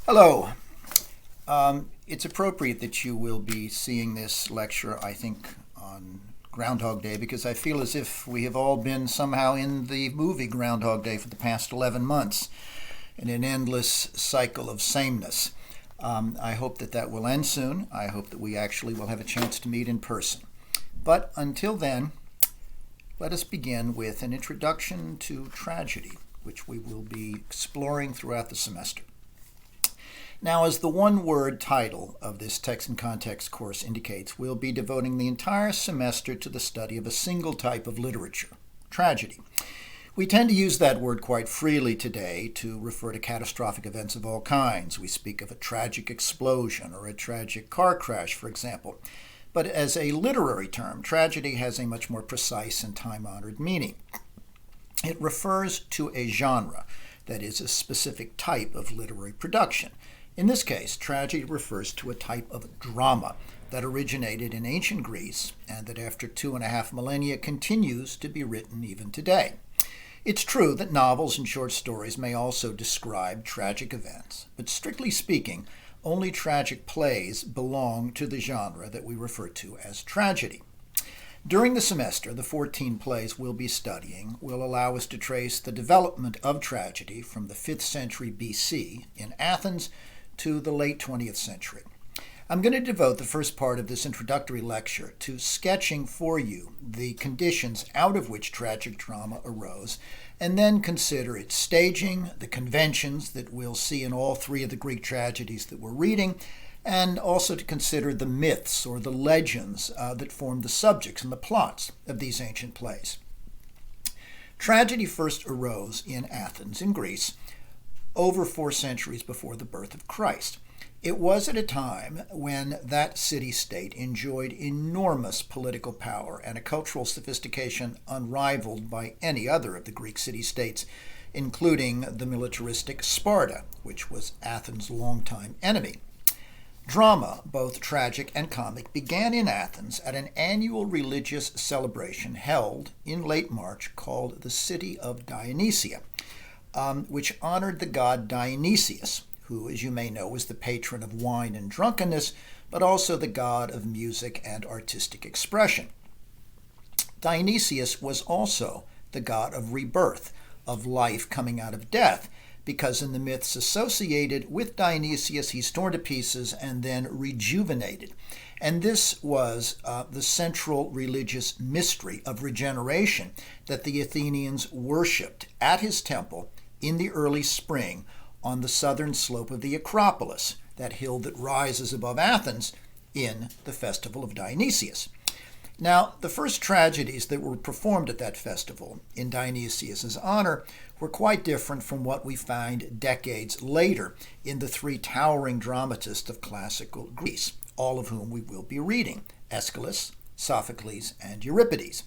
Hello. It's appropriate that you will be seeing this lecture, I think, on Groundhog Day, because I feel as if we have all been somehow in the movie Groundhog Day for the past 11 months in an endless cycle of sameness. I hope that will end soon. I hope that we actually will have a chance to meet in person. But until then, let us begin with an introduction to tragedy, which we will be exploring throughout the semester. Now, as the one-word title of this text and context course indicates, we'll be devoting the entire semester to the study of a single type of literature, tragedy. We tend to use that word quite freely today to refer to catastrophic events of all kinds. We speak of a tragic explosion or a tragic car crash, for example. But as a literary term, tragedy has a much more precise and time-honored meaning. It refers to a genre, that is, a specific type of literary production. In this case, tragedy refers to a type of drama that originated in ancient Greece and that after 2.5 millennia continues to be written even today. It's true that novels and short stories may also describe tragic events, but strictly speaking, only tragic plays belong to the genre that we refer to as tragedy. During the semester, the 14 plays we'll be studying will allow us to trace the development of tragedy from the 5th century BC in Athens to the late 20th century. I'm going to devote the first part of this introductory lecture to sketching for you the conditions out of which tragic drama arose, and then consider its staging, the conventions that we'll see in all three of the Greek tragedies that we're reading, and also to consider the myths or the legends that form the subjects and the plots of these ancient plays. Tragedy first arose in Athens, in Greece, over 4 centuries before the birth of Christ. It was at a time when that city-state enjoyed enormous political power and a cultural sophistication unrivaled by any other of the Greek city-states, including the militaristic Sparta, which was Athens' longtime enemy. Drama, both tragic and comic, began in Athens at an annual religious celebration held in late March called the City of Dionysia, which honored the god Dionysus, who, as you may know, was the patron of wine and drunkenness, but also the god of music and artistic expression. Dionysius was also the god of rebirth, of life coming out of death, because in the myths associated with Dionysius, he's torn to pieces and then rejuvenated. And this was the central religious mystery of regeneration that the Athenians worshipped at his temple in the early spring on the southern slope of the Acropolis, that hill that rises above Athens, in the festival of Dionysius. Now, the first tragedies that were performed at that festival in Dionysius' honor were quite different from what we find decades later in the three towering dramatists of classical Greece, all of whom we will be reading: Aeschylus, Sophocles, and Euripides.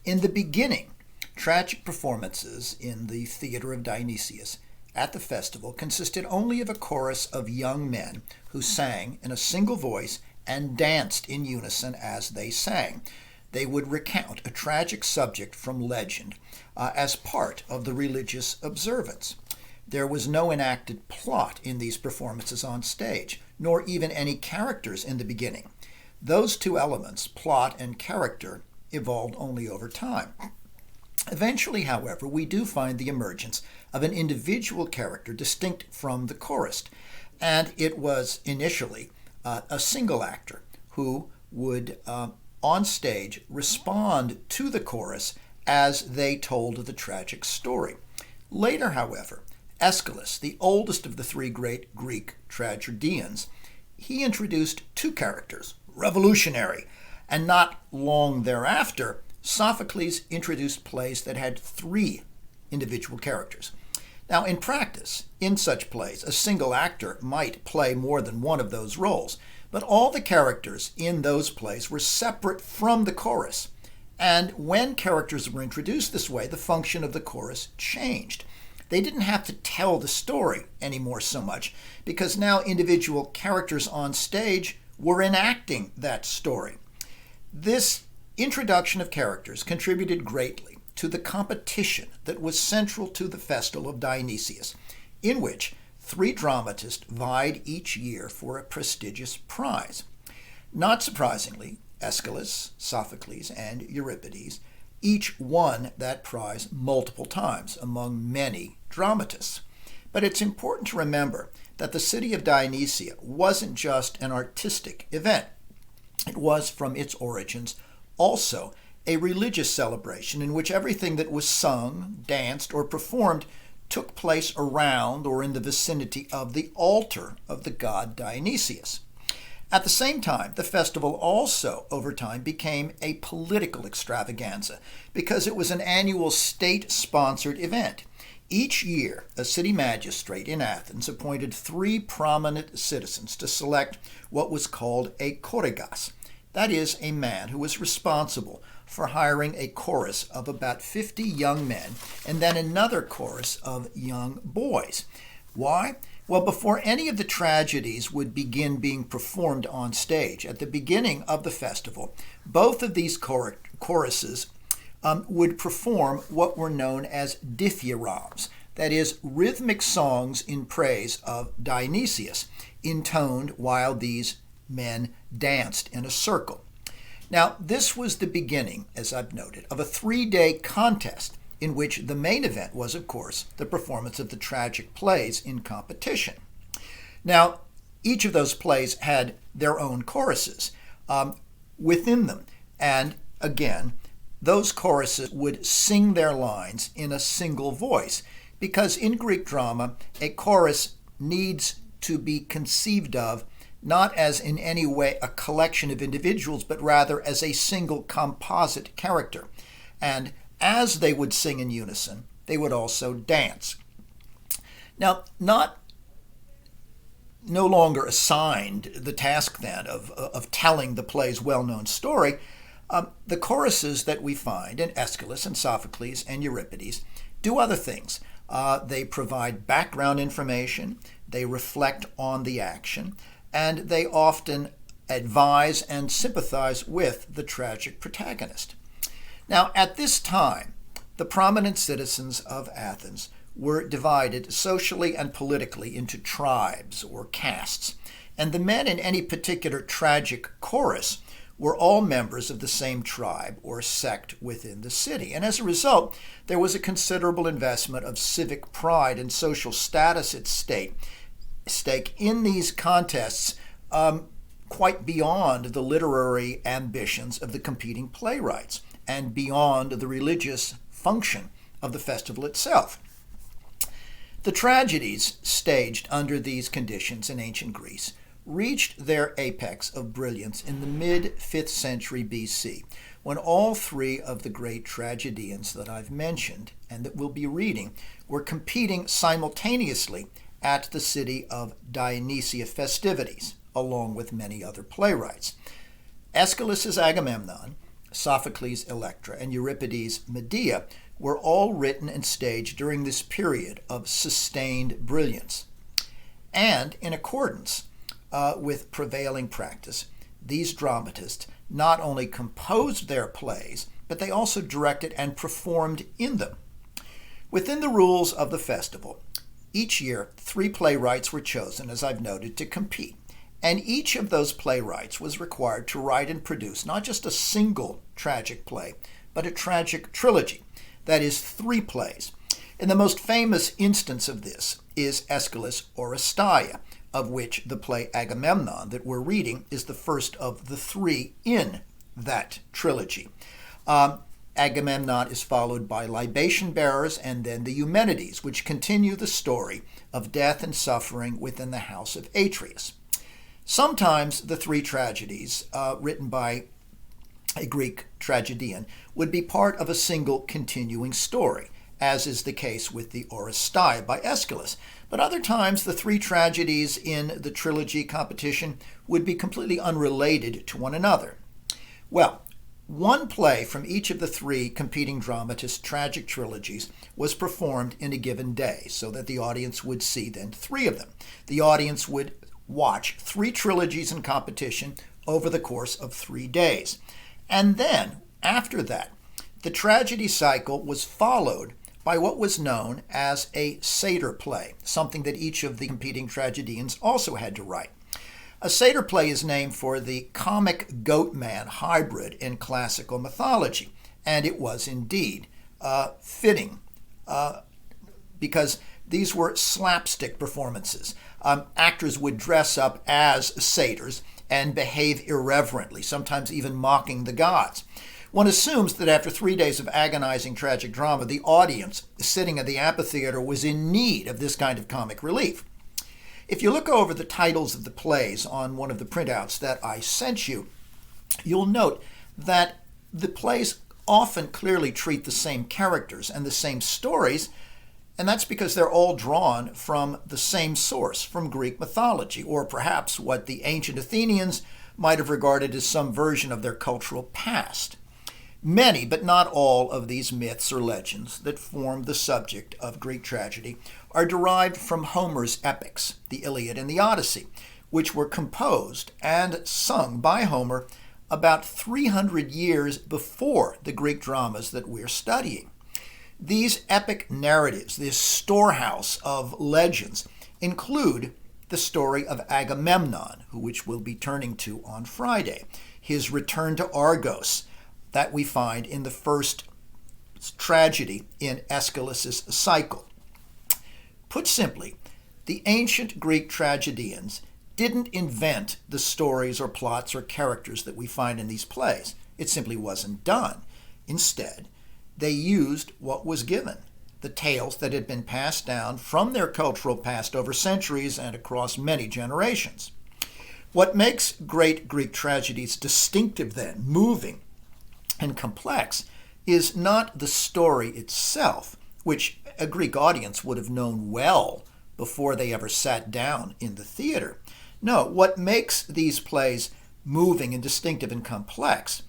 In the beginning, tragic performances in the theater of Dionysius at the festival consisted only of a chorus of young men who sang in a single voice and danced in unison as they sang. They would recount a tragic subject from legend as part of the religious observance. There was no enacted plot in these performances on stage, nor even any characters in the beginning. Those two elements, plot and character, evolved only over time. Eventually, however, we do find the emergence of an individual character distinct from the chorus, and it was initially a single actor who would, on stage, respond to the chorus as they told the tragic story. Later, however, Aeschylus, the oldest of the three great Greek tragedians, he introduced two characters, revolutionary, and not long thereafter, Sophocles introduced plays that had 3 individual characters. Now, in practice, in such plays, a single actor might play more than one of those roles, but all the characters in those plays were separate from the chorus. And when characters were introduced this way, the function of the chorus changed. They didn't have to tell the story anymore so much, because now individual characters on stage were enacting that story. This introduction of characters contributed greatly to the competition that was central to the festival of Dionysius, in which 3 dramatists vied each year for a prestigious prize. Not surprisingly, Aeschylus, Sophocles, and Euripides each won that prize multiple times among many dramatists. But it's important to remember that the city of Dionysia wasn't just an artistic event. It was, from its origins, also a religious celebration in which everything that was sung, danced, or performed took place around or in the vicinity of the altar of the god Dionysius. At the same time, the festival also, over time, became a political extravaganza because it was an annual state-sponsored event. Each year, a city magistrate in Athens appointed 3 prominent citizens to select what was called a choregas. That is, a man who was responsible for hiring a chorus of about 50 young men and then another chorus of young boys. Why? Well, before any of the tragedies would begin being performed on stage, at the beginning of the festival, both of these choruses would perform what were known as dithyrambs, that is, rhythmic songs in praise of Dionysius, intoned while these men danced in a circle. Now, this was the beginning, as I've noted, of a 3-day contest in which the main event was, of course, the performance of the tragic plays in competition. Now, each of those plays had their own choruses within them, and again, those choruses would sing their lines in a single voice, because in Greek drama, a chorus needs to be conceived of not as in any way a collection of individuals, but rather as a single composite character. And as they would sing in unison, they would also dance. Now, no longer assigned the task then of telling the play's well-known story, the choruses that we find in Aeschylus and Sophocles and Euripides do other things. They provide background information, they reflect on the action, and they often advise and sympathize with the tragic protagonist. Now, at this time, the prominent citizens of Athens were divided socially and politically into tribes or castes, and the men in any particular tragic chorus were all members of the same tribe or sect within the city. And as a result, there was a considerable investment of civic pride and social status at stake in these contests, quite beyond the literary ambitions of the competing playwrights and beyond the religious function of the festival itself. The tragedies staged under these conditions in ancient Greece reached their apex of brilliance in the mid-5th century BC, when all 3 of the great tragedians that I've mentioned and that we'll be reading were competing simultaneously at the city of Dionysia festivities, along with many other playwrights. Aeschylus' Agamemnon, Sophocles' Electra, and Euripides' Medea were all written and staged during this period of sustained brilliance. And in accordance with prevailing practice, these dramatists not only composed their plays, but they also directed and performed in them. Within the rules of the festival, each year 3 playwrights were chosen, as I've noted, to compete. And each of those playwrights was required to write and produce not just a single tragic play, but a tragic trilogy, that is, 3 plays. And the most famous instance of this is Aeschylus' Oresteia, of which the play Agamemnon that we're reading is the first of the 3 in that trilogy. Agamemnon is followed by libation bearers and then the Eumenides, which continue the story of death and suffering within the house of Atreus. Sometimes the 3 tragedies written by a Greek tragedian would be part of a single continuing story, as is the case with the Oresteia by Aeschylus. But other times the 3 tragedies in the trilogy competition would be completely unrelated to one another. Well, one play from each of the 3 competing dramatists' tragic trilogies was performed in a given day, so that the audience would see then 3 of them. The audience would watch 3 trilogies in competition over the course of 3 days. And then, after that, the tragedy cycle was followed by what was known as a satyr play, something that each of the competing tragedians also had to write. A satyr play is named for the comic goat-man hybrid in classical mythology, and it was indeed fitting because these were slapstick performances. Actors would dress up as satyrs and behave irreverently, sometimes even mocking the gods. One assumes that after 3 days of agonizing tragic drama, the audience sitting at the amphitheater was in need of this kind of comic relief. If you look over the titles of the plays on one of the printouts that I sent you, you'll note that the plays often clearly treat the same characters and the same stories, and that's because they're all drawn from the same source, from Greek mythology, or perhaps what the ancient Athenians might have regarded as some version of their cultural past. Many, but not all, of these myths or legends that form the subject of Greek tragedy are derived from Homer's epics, the Iliad and the Odyssey, which were composed and sung by Homer about 300 years before the Greek dramas that we're studying. These epic narratives, this storehouse of legends, include the story of Agamemnon, which we'll be turning to on Friday, his return to Argos, that we find in the first tragedy in Aeschylus' cycle. Put simply, the ancient Greek tragedians didn't invent the stories or plots or characters that we find in these plays. It simply wasn't done. Instead, they used what was given, the tales that had been passed down from their cultural past over centuries and across many generations. What makes great Greek tragedies distinctive then, moving, and complex is not the story itself, which a Greek audience would have known well before they ever sat down in the theater. No, what makes these plays moving and distinctive and complex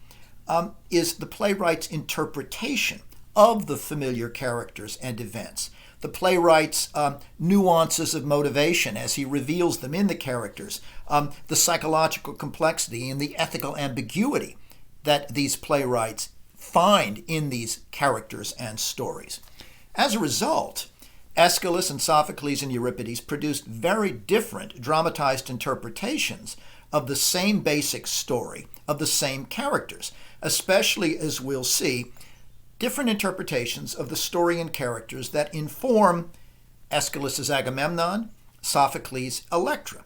is the playwright's interpretation of the familiar characters and events, the playwright's nuances of motivation as he reveals them in the characters, the psychological complexity and the ethical ambiguity that these playwrights find in these characters and stories. As a result, Aeschylus and Sophocles and Euripides produced very different dramatized interpretations of the same basic story, of the same characters, especially as we'll see, different interpretations of the story and characters that inform Aeschylus' Agamemnon, Sophocles' Electra,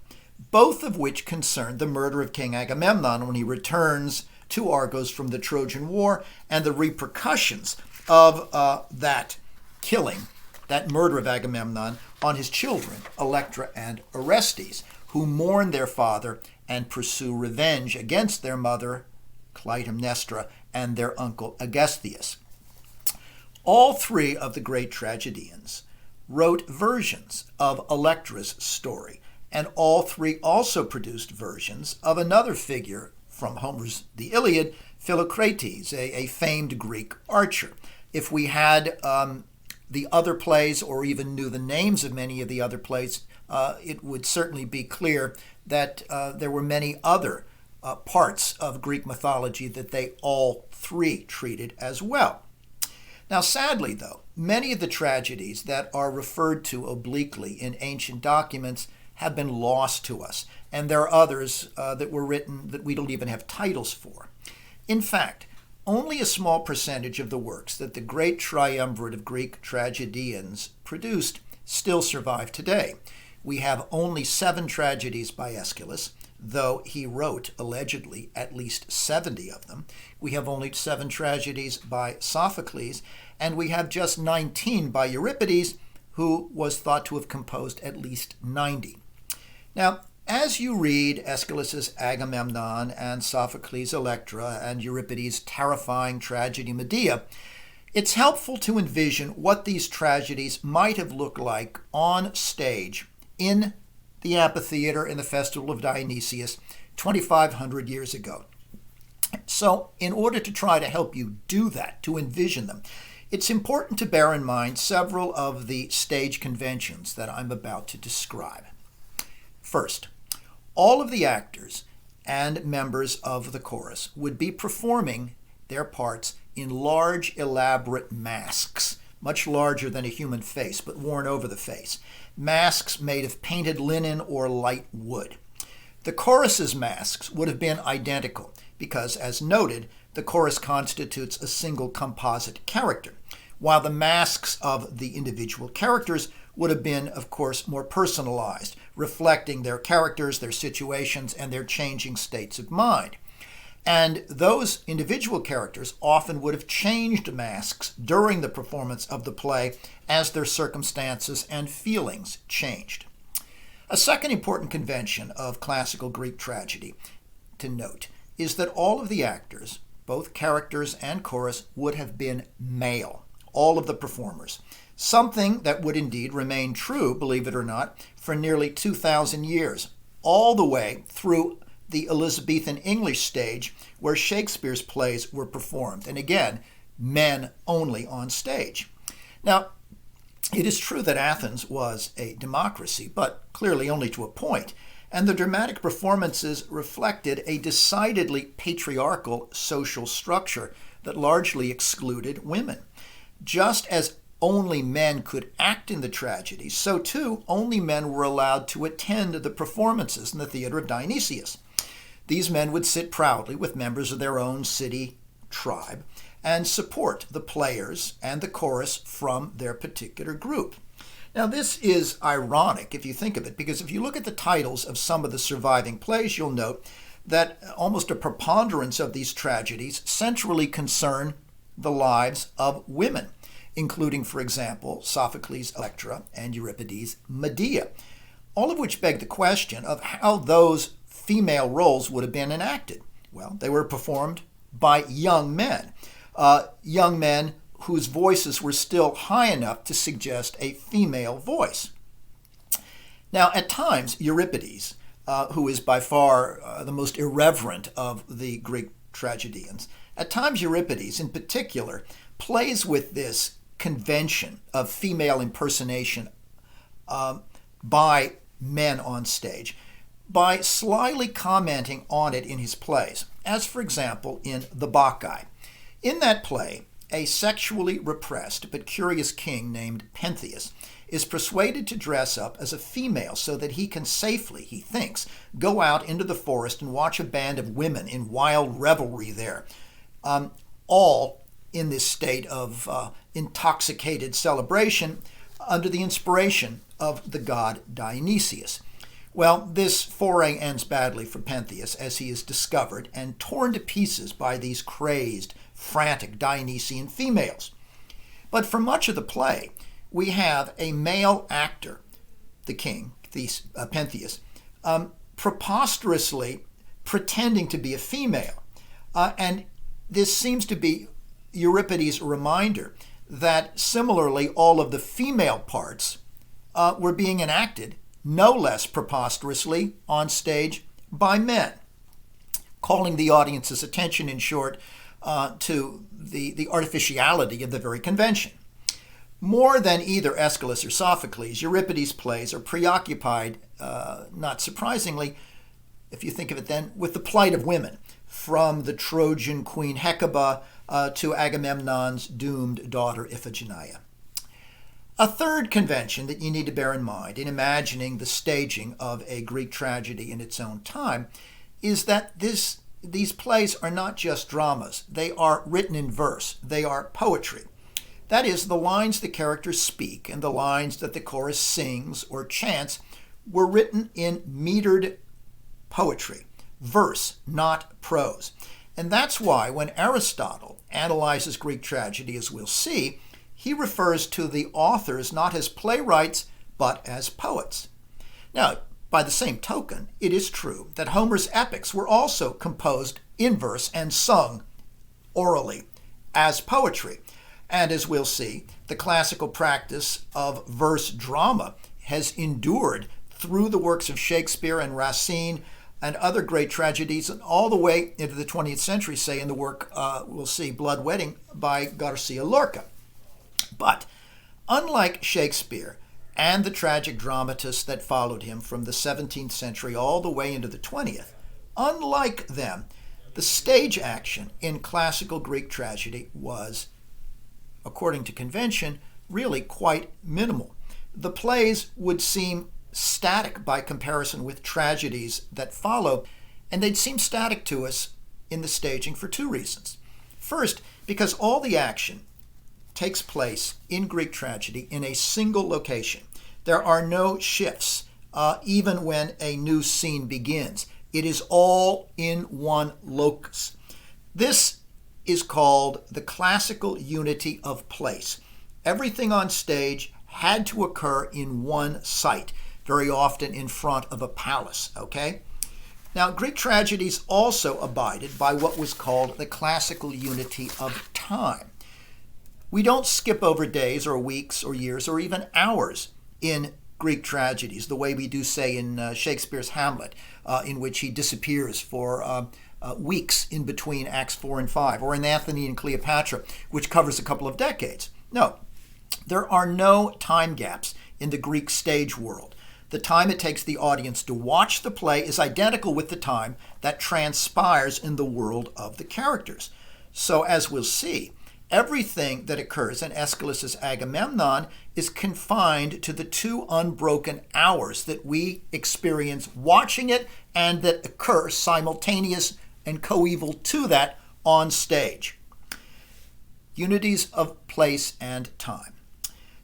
both of which concern the murder of King Agamemnon when he returns to Argos from the Trojan War and the repercussions of that killing, that murder of Agamemnon, on his children, Electra and Orestes, who mourn their father and pursue revenge against their mother, Clytemnestra, and their uncle Aegisthus. All three of the great tragedians wrote versions of Electra's story, and all three also produced versions of another figure from Homer's The Iliad, Philocrates, a famed Greek archer. If we had the other plays or even knew the names of many of the other plays, it would certainly be clear that there were many other parts of Greek mythology that they all three treated as well. Now, sadly, though, many of the tragedies that are referred to obliquely in ancient documents have been lost to us, and there are others that were written that we don't even have titles for. In fact, only a small percentage of the works that the great triumvirate of Greek tragedians produced still survive today. We have only 7 tragedies by Aeschylus, though he wrote, allegedly, at least 70 of them. We have only 7 tragedies by Sophocles, and we have just 19 by Euripides, who was thought to have composed at least 90. Now, as you read Aeschylus' Agamemnon and Sophocles' Electra and Euripides' terrifying tragedy Medea, it's helpful to envision what these tragedies might have looked like on stage in the amphitheater in the Festival of Dionysus 2,500 years ago. So, in order to try to help you do that, to envision them, it's important to bear in mind several of the stage conventions that I'm about to describe. First, all of the actors and members of the chorus would be performing their parts in large, elaborate masks much larger than a human face, but worn over the face. Masks made of painted linen or light wood. The chorus's masks would have been identical because, as noted, the chorus constitutes a single composite character, while the masks of the individual characters would have been, of course, more personalized, reflecting their characters, their situations, and their changing states of mind. And those individual characters often would have changed masks during the performance of the play as their circumstances and feelings changed. A second important convention of classical Greek tragedy to note is that all of the actors, both characters and chorus, would have been male, all of the performers, something that would indeed remain true, believe it or not, for nearly 2,000 years, all the way through the Elizabethan English stage where Shakespeare's plays were performed, and again, men only on stage. Now, it is true that Athens was a democracy, but clearly only to a point, and the dramatic performances reflected a decidedly patriarchal social structure that largely excluded women. Just as only men could act in the tragedies, so too only men were allowed to attend the performances in the theater of Dionysus. These men would sit proudly with members of their own city tribe and support the players and the chorus from their particular group. Now, this is ironic if you think of it, because if you look at the titles of some of the surviving plays, you'll note that almost a preponderance of these tragedies centrally concern the lives of women, including, for example, Sophocles' Electra and Euripides' Medea, all of which beg the question of how those female roles would have been enacted. Well, they were performed by young men whose voices were still high enough to suggest a female voice. Now, at times, Euripides, who is by far the most irreverent of the Greek tragedians, at times Euripides, in particular, plays with this convention of female impersonation by men on stage by slyly commenting on it in his plays, as for example in The Bacchae. In that play, a sexually repressed but curious king named Pentheus is persuaded to dress up as a female so that he can safely, he thinks, go out into the forest and watch a band of women in wild revelry there, all in this state of intoxicated celebration under the inspiration of the god Dionysus. Well, this foray ends badly for Pentheus as he is discovered and torn to pieces by these crazed, frantic Dionysian females. But for much of the play, we have a male actor, the king, Pentheus, preposterously pretending to be a female. And this seems to be Euripides' reminder that similarly all of the female parts were being enacted no less preposterously on stage by men, calling the audience's attention, in short, to the artificiality of the very convention. More than either Aeschylus or Sophocles, Euripides' plays are preoccupied, not surprisingly, if you think of it then, with the plight of women, from the Trojan queen Hecuba to Agamemnon's doomed daughter Iphigenia. A third convention that you need to bear in mind in imagining the staging of a Greek tragedy in its own time is that these plays are not just dramas. They are written in verse. They are poetry. That is, the lines the characters speak and the lines that the chorus sings or chants were written in metered poetry, verse, not prose. And that's why when Aristotle analyzes Greek tragedy, as we'll see, he refers to the authors not as playwrights, but as poets. Now, by the same token, it is true that Homer's epics were also composed in verse and sung orally as poetry. And as we'll see, the classical practice of verse drama has endured through the works of Shakespeare and Racine and other great tragedies, and all the way into the 20th century, say in the work, we'll see, Blood Wedding by Garcia Lorca. But unlike Shakespeare and the tragic dramatists that followed him from the 17th century all the way into the 20th, unlike them, the stage action in classical Greek tragedy was, according to convention, really quite minimal. The plays would seem static by comparison with tragedies that follow, and they'd seem static to us in the staging for two reasons. First, because all the action takes place in Greek tragedy in a single location. There are no shifts, even when a new scene begins. It is all in one locus. This is called the classical unity of place. Everything on stage had to occur in one site, very often in front of a palace, okay? Now, Greek tragedies also abided by what was called the classical unity of time. We don't skip over days or weeks or years or even hours in Greek tragedies, the way we do, say, in Shakespeare's Hamlet, in which he disappears for weeks in between Acts 4 and 5, or in Antony and Cleopatra, which covers a couple of decades. No, there are no time gaps in the Greek stage world. The time it takes the audience to watch the play is identical with the time that transpires in the world of the characters. So, as we'll see, everything that occurs in Aeschylus' Agamemnon is confined to the two unbroken hours that we experience watching it and that occur simultaneous and coeval to that on stage. Unities of place and time.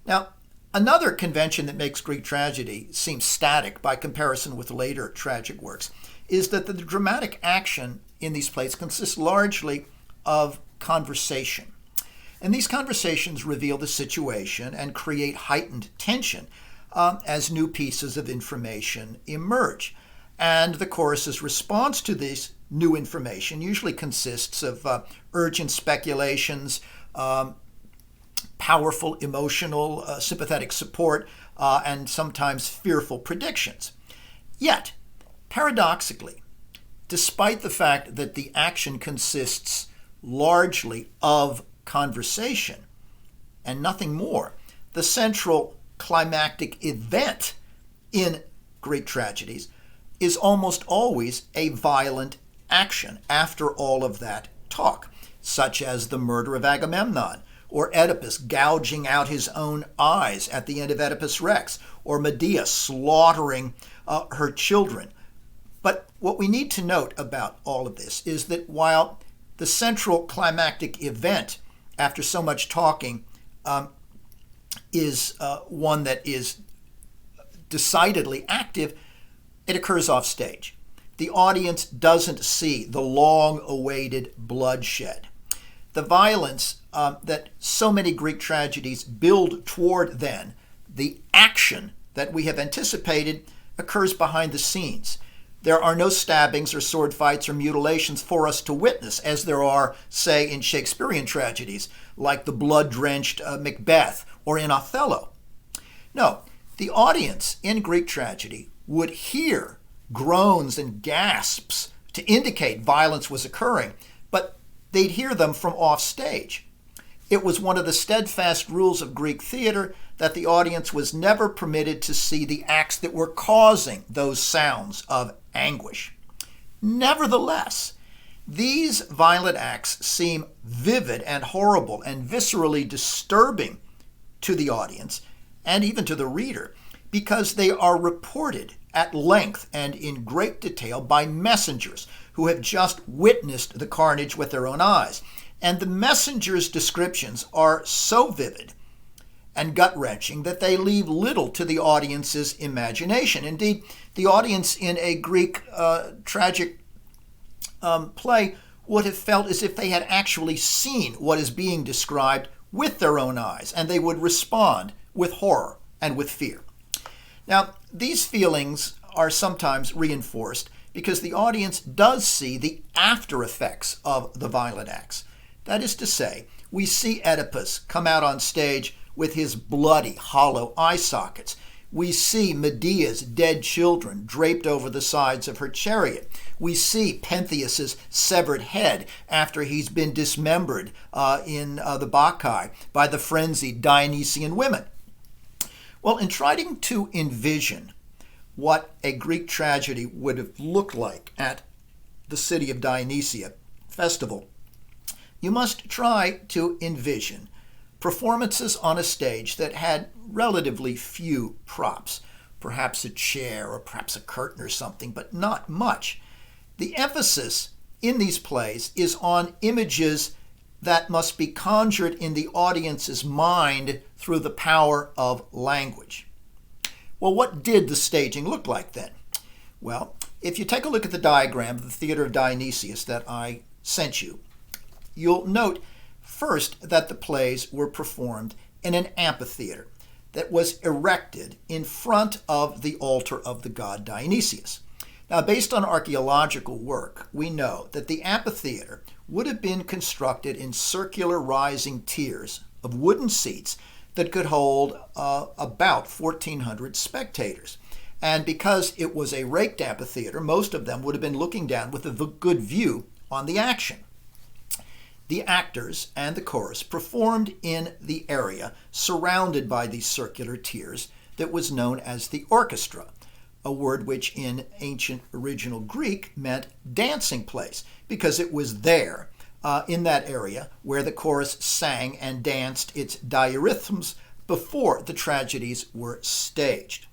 Now, another convention that makes Greek tragedy seem static by comparison with later tragic works is that the dramatic action in these plays consists largely of conversation. And these conversations reveal the situation and create heightened tension as new pieces of information emerge. And the chorus's response to this new information usually consists of urgent speculations, powerful emotional, sympathetic support, and sometimes fearful predictions. Yet, paradoxically, despite the fact that the action consists largely of conversation and nothing more, the central climactic event in Greek tragedies is almost always a violent action after all of that talk, such as the murder of Agamemnon, or Oedipus gouging out his own eyes at the end of Oedipus Rex, or Medea slaughtering her children. But what we need to note about all of this is that while the central climactic event after so much talking is one that is decidedly active, it occurs off stage. The audience doesn't see the long-awaited bloodshed. The violence that so many Greek tragedies build toward then, the action that we have anticipated, occurs behind the scenes. There are no stabbings or sword fights or mutilations for us to witness, as there are, say, in Shakespearean tragedies, like the blood-drenched Macbeth or in Othello. No, the audience in Greek tragedy would hear groans and gasps to indicate violence was occurring, but they'd hear them from off stage. It was one of the steadfast rules of Greek theater that the audience was never permitted to see the acts that were causing those sounds of anguish. Nevertheless, these violent acts seem vivid and horrible and viscerally disturbing to the audience and even to the reader because they are reported at length and in great detail by messengers who have just witnessed the carnage with their own eyes. And the messengers' descriptions are so vivid and gut-wrenching that they leave little to the audience's imagination. Indeed, the audience in a Greek tragic play would have felt as if they had actually seen what is being described with their own eyes, and they would respond with horror and with fear. Now, these feelings are sometimes reinforced because the audience does see the after effects of the violent acts. That is to say, we see Oedipus come out on stage with his bloody, hollow eye sockets. We see Medea's dead children draped over the sides of her chariot. We see Pentheus's severed head after he's been dismembered in the Bacchae by the frenzied Dionysian women. Well, in trying to envision what a Greek tragedy would have looked like at the city of Dionysia festival, you must try to envision performances on a stage that had relatively few props, perhaps a chair or perhaps a curtain or something, but not much. The emphasis in these plays is on images that must be conjured in the audience's mind through the power of language. Well, what did the staging look like then? Well, if you take a look at the diagram of the Theater of Dionysus that I sent you, you'll note first that the plays were performed in an amphitheater that was erected in front of the altar of the god Dionysus. Now, based on archaeological work, we know that the amphitheater would have been constructed in circular rising tiers of wooden seats that could hold about 1,400 spectators. And because it was a raked amphitheater, most of them would have been looking down with a good view on the action. The actors and the chorus performed in the area surrounded by these circular tiers that was known as the orchestra, a word which in ancient original Greek meant dancing place, because it was there, in that area, where the chorus sang and danced its diarrhythms before the tragedies were staged.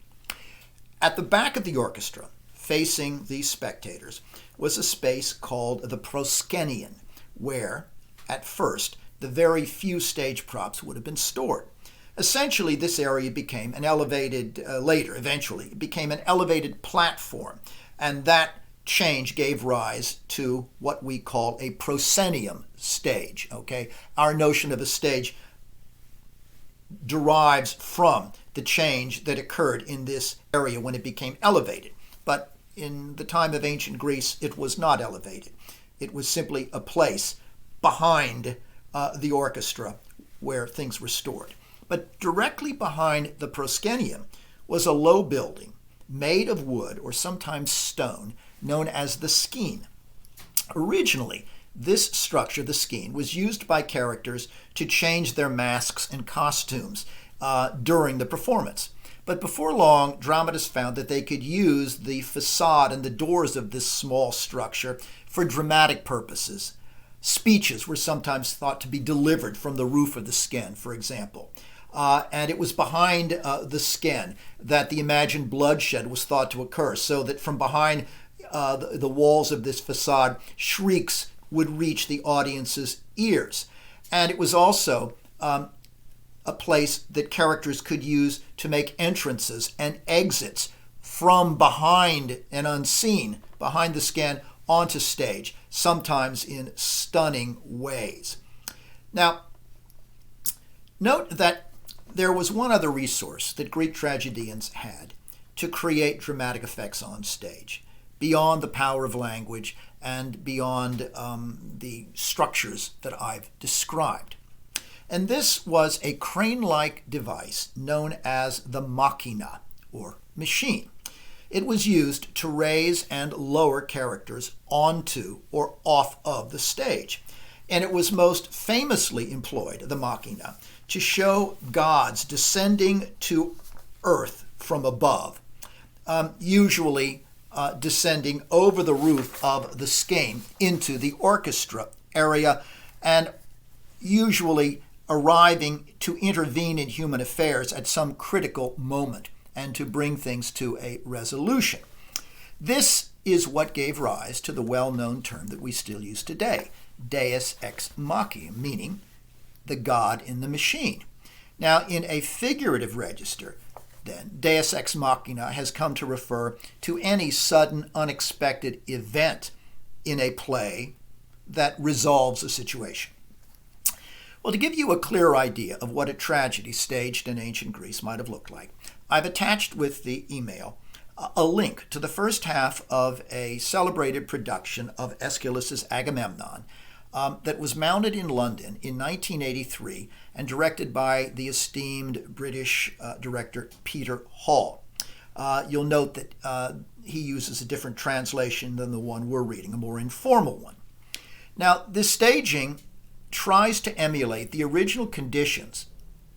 At the back of the orchestra, facing the spectators, was a space called the proscenium, where, at first, the very few stage props would have been stored. Essentially, this area became an elevated, eventually, it became an elevated platform, and that change gave rise to what we call a proscenium stage, okay? Our notion of a stage derives from the change that occurred in this area when it became elevated. But in the time of ancient Greece, it was not elevated. It was simply a place behind the orchestra where things were stored. But directly behind the proscenium was a low building made of wood or sometimes stone known as the skene. Originally, this structure, the skene, was used by characters to change their masks and costumes during the performance. But before long, dramatists found that they could use the facade and the doors of this small structure for dramatic purposes. Speeches were sometimes thought to be delivered from the roof of the skene, for example. And it was behind the skene that the imagined bloodshed was thought to occur, so that from behind the walls of this facade, shrieks would reach the audience's ears. And it was also a place that characters could use to make entrances and exits from behind and unseen, behind the skene, onto stage, sometimes in stunning ways. Now, note that there was one other resource that Greek tragedians had to create dramatic effects on stage, beyond the power of language and beyond the structures that I've described. And this was a crane-like device known as the Machina, or machine. It was used to raise and lower characters onto or off of the stage. And it was most famously employed, the Machina, to show gods descending to earth from above, usually descending over the roof of the skene into the orchestra area, and usually arriving to intervene in human affairs at some critical moment and to bring things to a resolution. This is what gave rise to the well-known term that we still use today, Deus ex machina, meaning the God in the machine. Now, in a figurative register, then, Deus ex machina has come to refer to any sudden, unexpected event in a play that resolves a situation. Well, to give you a clear idea of what a tragedy staged in ancient Greece might have looked like, I've attached with the email a link to the first half of a celebrated production of Aeschylus' Agamemnon that was mounted in London in 1983 and directed by the esteemed British director Peter Hall. You'll note that he uses a different translation than the one we're reading, a more informal one. Now, this staging tries to emulate the original conditions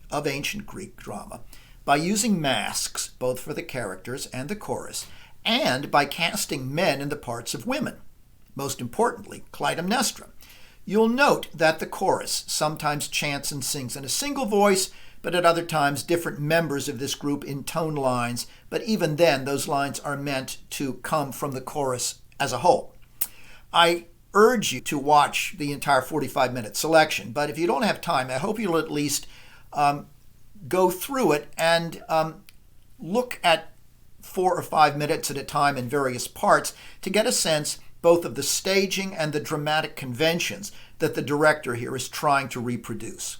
of ancient Greek drama by using masks both for the characters and the chorus, and by casting men in the parts of women, most importantly, Clytemnestra, You'll note that the chorus sometimes chants and sings in a single voice, but at other times different members of this group intone lines, but even then those lines are meant to come from the chorus as a whole. I urge you to watch the entire 45-minute selection, but if you don't have time, I hope you'll at least go through it and look at 4 or 5 minutes at a time in various parts to get a sense both of the staging and the dramatic conventions that the director here is trying to reproduce.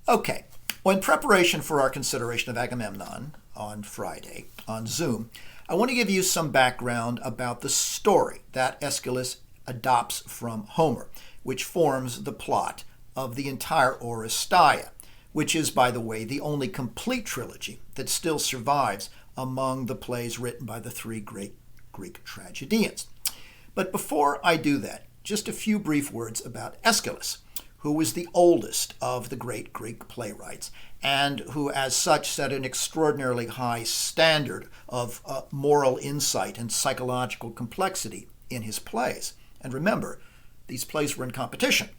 Okay, well, in preparation for our consideration of Agamemnon on Friday on Zoom, I want to give you some background about the story that Aeschylus adopts from Homer, which forms the plot of the entire Oresteia, which is, by the way, the only complete trilogy that still survives among the plays written by the 3 great Greek tragedians. But before I do that, just a few brief words about Aeschylus, who was the oldest of the great Greek playwrights, and who as such set an extraordinarily high standard of moral insight and psychological complexity in his plays. And remember, these plays were in competition.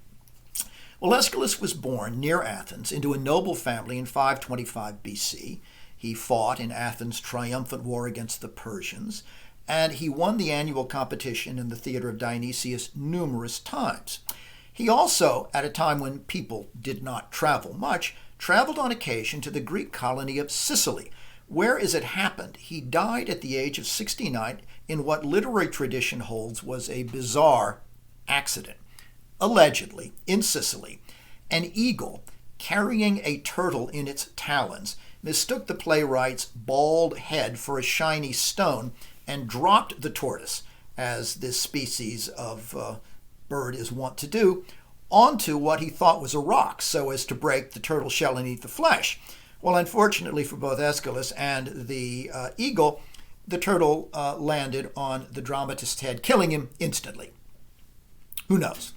Well, Aeschylus was born near Athens into a noble family in 525 BC. He fought in Athens' triumphant war against the Persians, and he won the annual competition in the theater of Dionysus numerous times. He also, at a time when people did not travel much, traveled on occasion to the Greek colony of Sicily, where, as it happened, he died at the age of 69 in what literary tradition holds was a bizarre accident. Allegedly, in Sicily, an eagle carrying a turtle in its talons mistook the playwright's bald head for a shiny stone and dropped the tortoise, as this species of bird is wont to do, onto what he thought was a rock so as to break the turtle shell and eat the flesh. Well, unfortunately for both Aeschylus and the eagle, the turtle landed on the dramatist's head, killing him instantly. Who knows?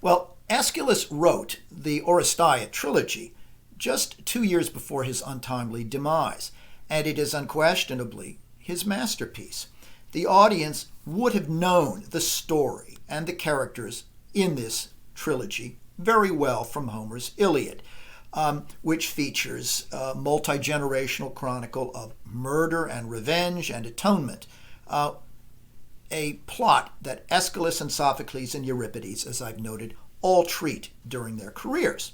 Well, Aeschylus wrote the Oresteia trilogy just 2 years before his untimely demise, and it is unquestionably his masterpiece. The audience would have known the story and the characters in this trilogy very well from Homer's Iliad, which features a multi-generational chronicle of murder and revenge and atonement, a plot that Aeschylus and Sophocles and Euripides, as I've noted, all treat during their careers.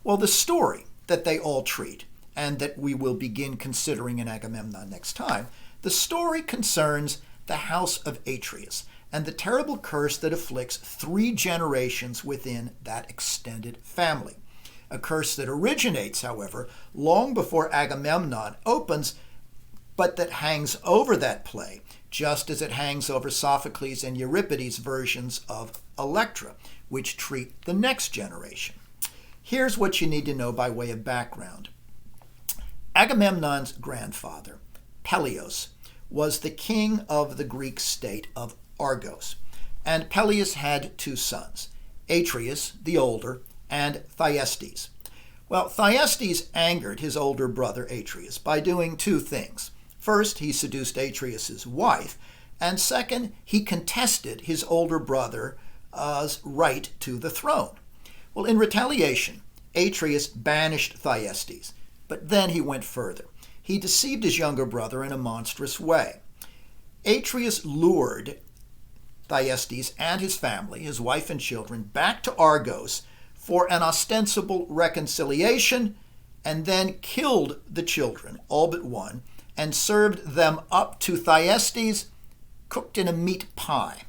Well, the story that they all treat, and that we will begin considering in Agamemnon next time, the story concerns the house of Atreus and the terrible curse that afflicts 3 generations within that extended family. A curse that originates, however, long before Agamemnon opens, but that hangs over that play, just as it hangs over Sophocles and Euripides' versions of Electra, which treat the next generation. Here's what you need to know by way of background. Agamemnon's grandfather, Peleus, was the king of the Greek state of Argos, and Peleus had 2 sons, Atreus, the older, and Thyestes. Well, Thyestes angered his older brother Atreus by doing 2 things. First, he seduced Atreus' wife, and second, he contested his older brother's right to the throne. Well, in retaliation, Atreus banished Thyestes, but then he went further. He deceived his younger brother in a monstrous way. Atreus lured Thyestes and his family, his wife and children, back to Argos for an ostensible reconciliation, and then killed the children, all but one, and served them up to Thyestes cooked in a meat pie.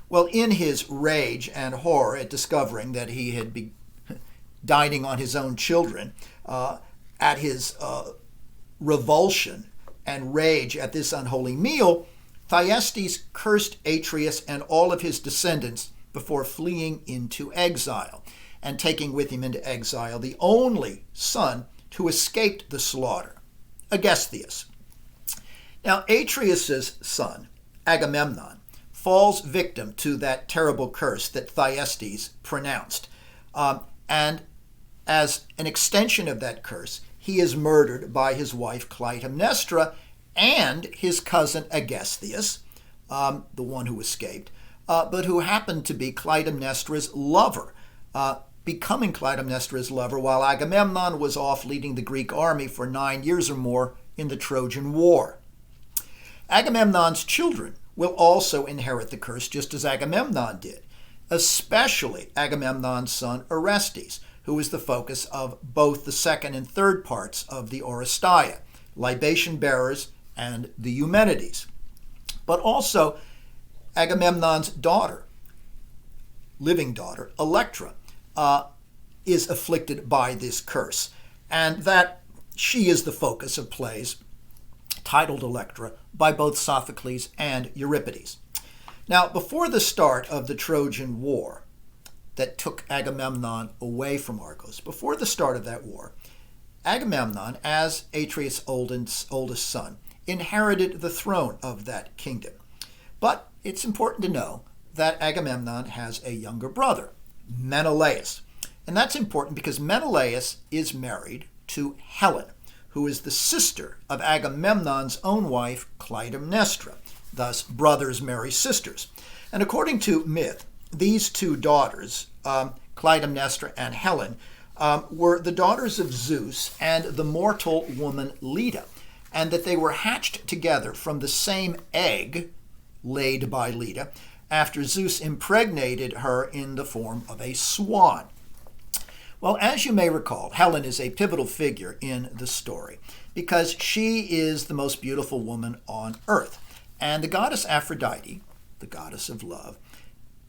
Well, in his rage and horror at discovering that he had been dining on his own children, at his revulsion and rage at this unholy meal, Thyestes cursed Atreus and all of his descendants before fleeing into exile, and taking with him into exile the only son who escaped the slaughter, Aeschylus. Now, Atreus' son, Agamemnon, falls victim to that terrible curse that Thyestes pronounced. And as an extension of that curse, he is murdered by his wife Clytemnestra and his cousin Aeschylus, the one who escaped, but who happened to be Clytemnestra's lover, becoming Clytemnestra's lover while Agamemnon was off leading the Greek army for 9 years or more in the Trojan War. Agamemnon's children will also inherit the curse just as Agamemnon did, especially Agamemnon's son Orestes, who is the focus of both the second and third parts of the Oresteia, libation bearers and the Eumenides. But also Agamemnon's daughter, living daughter, Electra, is afflicted by this curse, and that she is the focus of plays titled Electra by both Sophocles and Euripides. Now, before the start of the Trojan War that took Agamemnon away from Argos, before the start of that war, Agamemnon, as Atreus' oldest son, inherited the throne of that kingdom. But it's important to know that Agamemnon has a younger brother, Menelaus. And that's important because Menelaus is married to Helen, who is the sister of Agamemnon's own wife, Clytemnestra. Thus, brothers marry sisters. And according to myth, these two daughters, Clytemnestra and Helen, were the daughters of Zeus and the mortal woman Leda, and that they were hatched together from the same egg laid by Leda after Zeus impregnated her in the form of a swan. Well, as you may recall, Helen is a pivotal figure in the story because she is the most beautiful woman on earth. And the goddess Aphrodite, the goddess of love,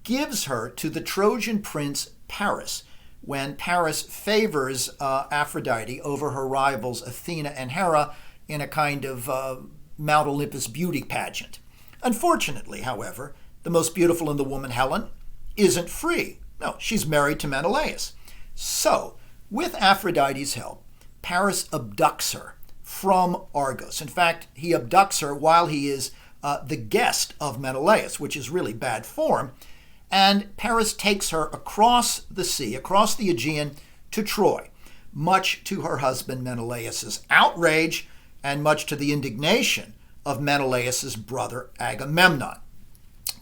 gives her to the Trojan prince Paris when Paris favors Aphrodite over her rivals Athena and Hera in a kind of Mount Olympus beauty pageant. Unfortunately, however, the most beautiful in the woman, Helen, isn't free. No, she's married to Menelaus. So, with Aphrodite's help, Paris abducts her from Argos. In fact, he abducts her while he is the guest of Menelaus, which is really bad form, and Paris takes her across the sea, across the Aegean, to Troy, much to her husband Menelaus's outrage and much to the indignation of Menelaus's brother Agamemnon.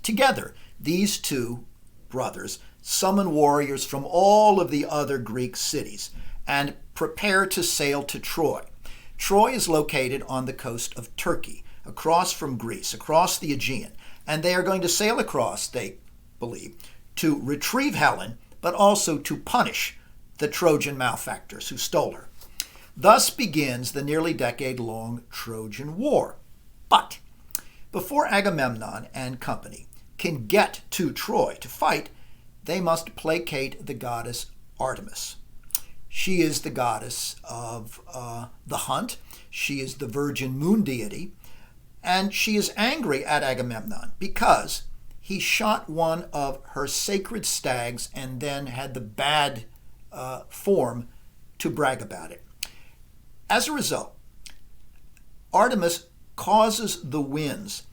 Together, these two brothers summon warriors from all of the other Greek cities and prepare to sail to Troy. Troy is located on the coast of Turkey, across from Greece, across the Aegean, and they are going to sail across, they believe, to retrieve Helen, but also to punish the Trojan malefactors who stole her. Thus begins the nearly decade-long Trojan War. But before Agamemnon and company can get to Troy to fight, they must placate the goddess Artemis. She is the goddess of the hunt. She is the virgin moon deity. And she is angry at Agamemnon because he shot one of her sacred stags and then had the bad form to brag about it. As a result, Artemis causes the winds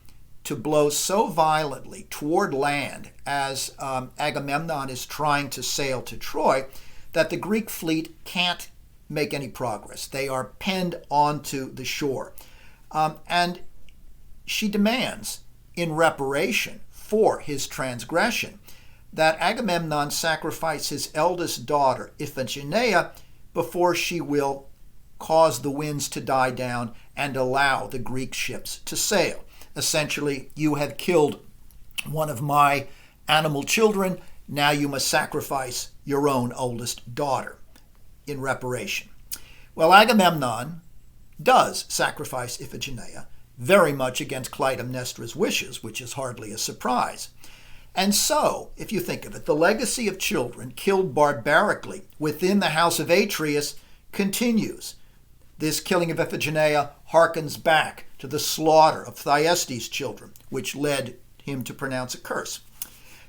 to blow so violently toward land as Agamemnon is trying to sail to Troy that the Greek fleet can't make any progress. They are penned onto the shore. And she demands, in reparation for his transgression, that Agamemnon sacrifice his eldest daughter, Iphigenia, before she will cause the winds to die down and allow the Greek ships to sail. Essentially, you have killed one of my animal children, now you must sacrifice your own oldest daughter in reparation. Well, Agamemnon does sacrifice Iphigenia, very much against Clytemnestra's wishes, which is hardly a surprise. And so, if you think of it, the legacy of children killed barbarically within the house of Atreus continues. This killing of Iphigenia harkens back to the slaughter of Thyestes' children, which led him to pronounce a curse.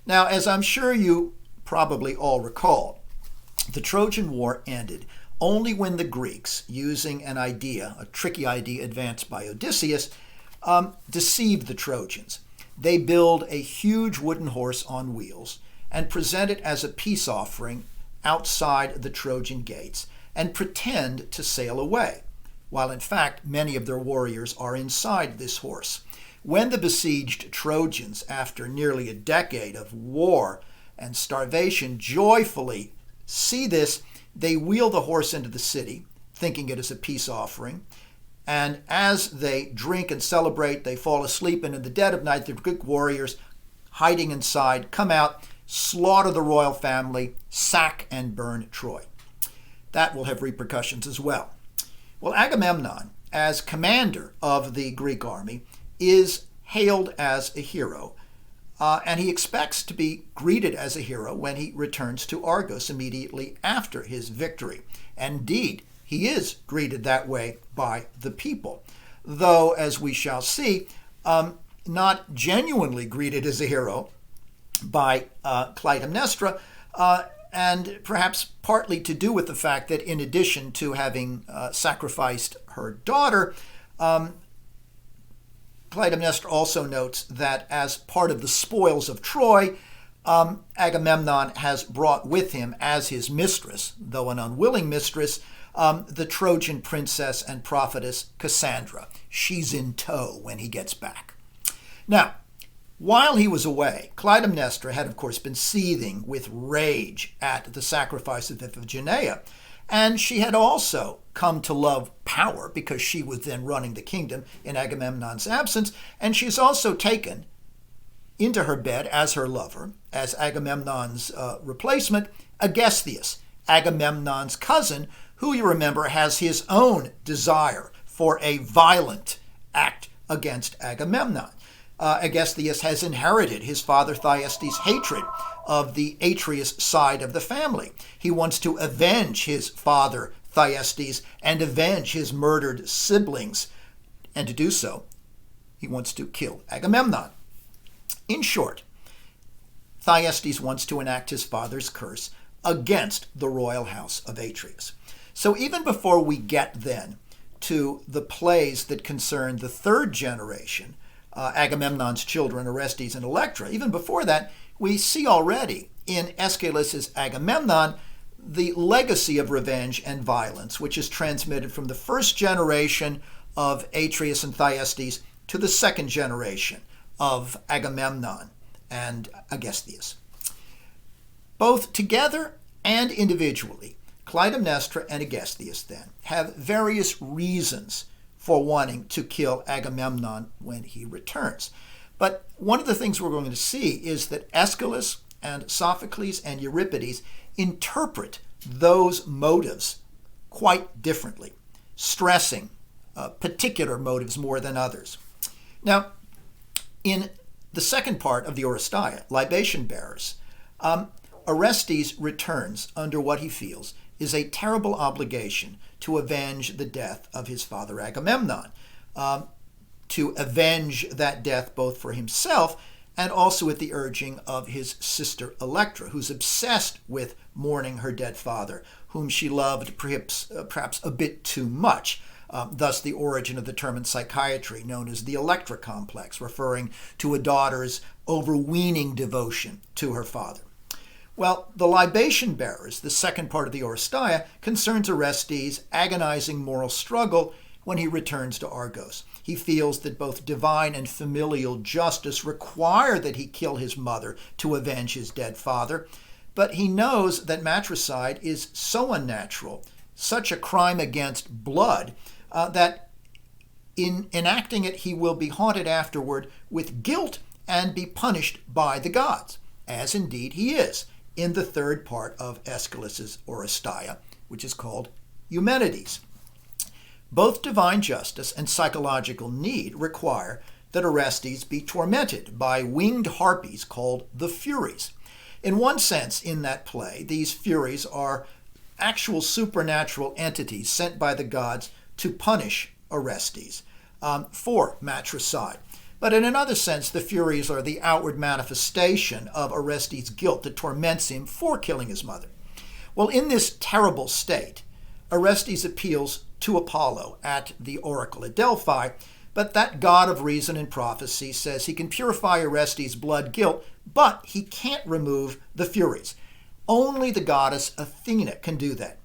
Now, as I'm sure you probably all recall, the Trojan War ended only when the Greeks, using an idea, a tricky idea advanced by Odysseus, deceived the Trojans. They build a huge wooden horse on wheels and present it as a peace offering outside the Trojan gates and pretend to sail away, while in fact many of their warriors are inside this horse. When the besieged Trojans, after nearly a decade of war and starvation, joyfully see this, they wheel the horse into the city, thinking it is a peace offering. And as they drink and celebrate, they fall asleep, and in the dead of night, the Greek warriors, hiding inside, come out, slaughter the royal family, sack and burn Troy. That will have repercussions as well. Well, Agamemnon, as commander of the Greek army, is hailed as a hero, and he expects to be greeted as a hero when he returns to Argos immediately after his victory. Indeed, he is greeted that way by the people, though, as we shall see, not genuinely greeted as a hero by Clytemnestra, and perhaps partly to do with the fact that in addition to having sacrificed her daughter, Clytemnestra also notes that as part of the spoils of Troy, Agamemnon has brought with him as his mistress, though an unwilling mistress, the Trojan princess and prophetess Cassandra. She's in tow when he gets back. Now, while he was away, Clytemnestra had, of course, been seething with rage at the sacrifice of Iphigenia, and she had also come to love power because she was then running the kingdom in Agamemnon's absence, and she's also taken into her bed as her lover, as Agamemnon's replacement, Aeschylus, Agamemnon's cousin, who, you remember, has his own desire for a violent act against Agamemnon. Aeschylus has inherited his father Thyestes' hatred of the Atreus side of the family. He wants to avenge his father Thyestes and avenge his murdered siblings. And to do so, he wants to kill Agamemnon. In short, Thyestes wants to enact his father's curse against the royal house of Atreus. So even before we get then to the plays that concern the third generation, Agamemnon's children, Orestes and Electra, even before that, we see already in Aeschylus' Agamemnon the legacy of revenge and violence, which is transmitted from the first generation of Atreus and Thyestes to the second generation of Agamemnon and Aeschylus. Both together and individually, Clytemnestra and Aeschylus then have various reasons for wanting to kill Agamemnon when he returns. But one of the things we're going to see is that Aeschylus and Sophocles and Euripides interpret those motives quite differently, stressing particular motives more than others. Now, in the second part of the Oresteia, Libation Bearers, Orestes returns under what he feels is a terrible obligation to avenge the death of his father Agamemnon, to avenge that death both for himself and also at the urging of his sister Electra, who's obsessed with mourning her dead father, whom she loved perhaps a bit too much. Thus the origin of the term in psychiatry known as the Electra complex, referring to a daughter's overweening devotion to her father. Well, the Libation Bearers, the second part of the Oresteia, concerns Orestes' agonizing moral struggle when he returns to Argos. He feels that both divine and familial justice require that he kill his mother to avenge his dead father, but he knows that matricide is so unnatural, such a crime against blood, that in enacting it he will be haunted afterward with guilt and be punished by the gods, as indeed he is in the third part of Aeschylus' Oresteia, which is called Eumenides. Both divine justice and psychological need require that Orestes be tormented by winged harpies called the Furies. In one sense, in that play, these Furies are actual supernatural entities sent by the gods to punish Orestes for matricide. But in another sense, the Furies are the outward manifestation of Orestes' guilt that torments him for killing his mother. Well, in this terrible state, Orestes appeals to Apollo at the oracle at Delphi, but that god of reason and prophecy says he can purify Orestes' blood guilt, but he can't remove the Furies. Only the goddess Athena can do that.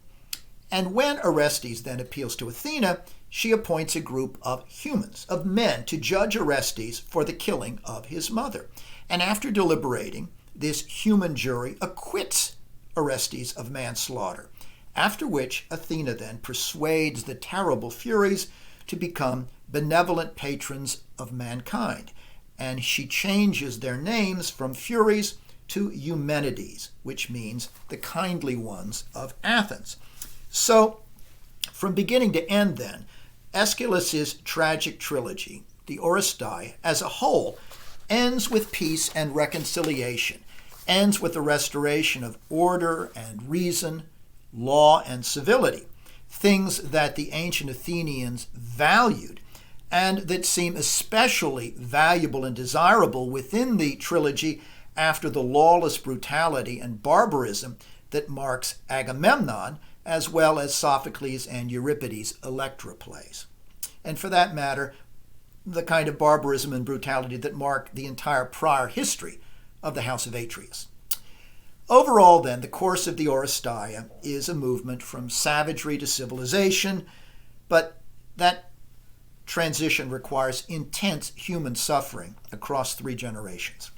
And when Orestes then appeals to Athena, she appoints a group of humans, of men, to judge Orestes for the killing of his mother. And after deliberating, this human jury acquits Orestes of manslaughter, after which Athena then persuades the terrible Furies to become benevolent patrons of mankind, and she changes their names from Furies to Eumenides, which means the kindly ones of Athens. So, from beginning to end then, Aeschylus's tragic trilogy, the Oresteia, as a whole, ends with peace and reconciliation, ends with the restoration of order and reason, law and civility, things that the ancient Athenians valued and that seem especially valuable and desirable within the trilogy after the lawless brutality and barbarism that marks Agamemnon, as well as Sophocles and Euripides' Electra plays. And for that matter, the kind of barbarism and brutality that mark the entire prior history of the House of Atreus. Overall, then, the course of the Oresteia is a movement from savagery to civilization, but that transition requires intense human suffering across 3 generations.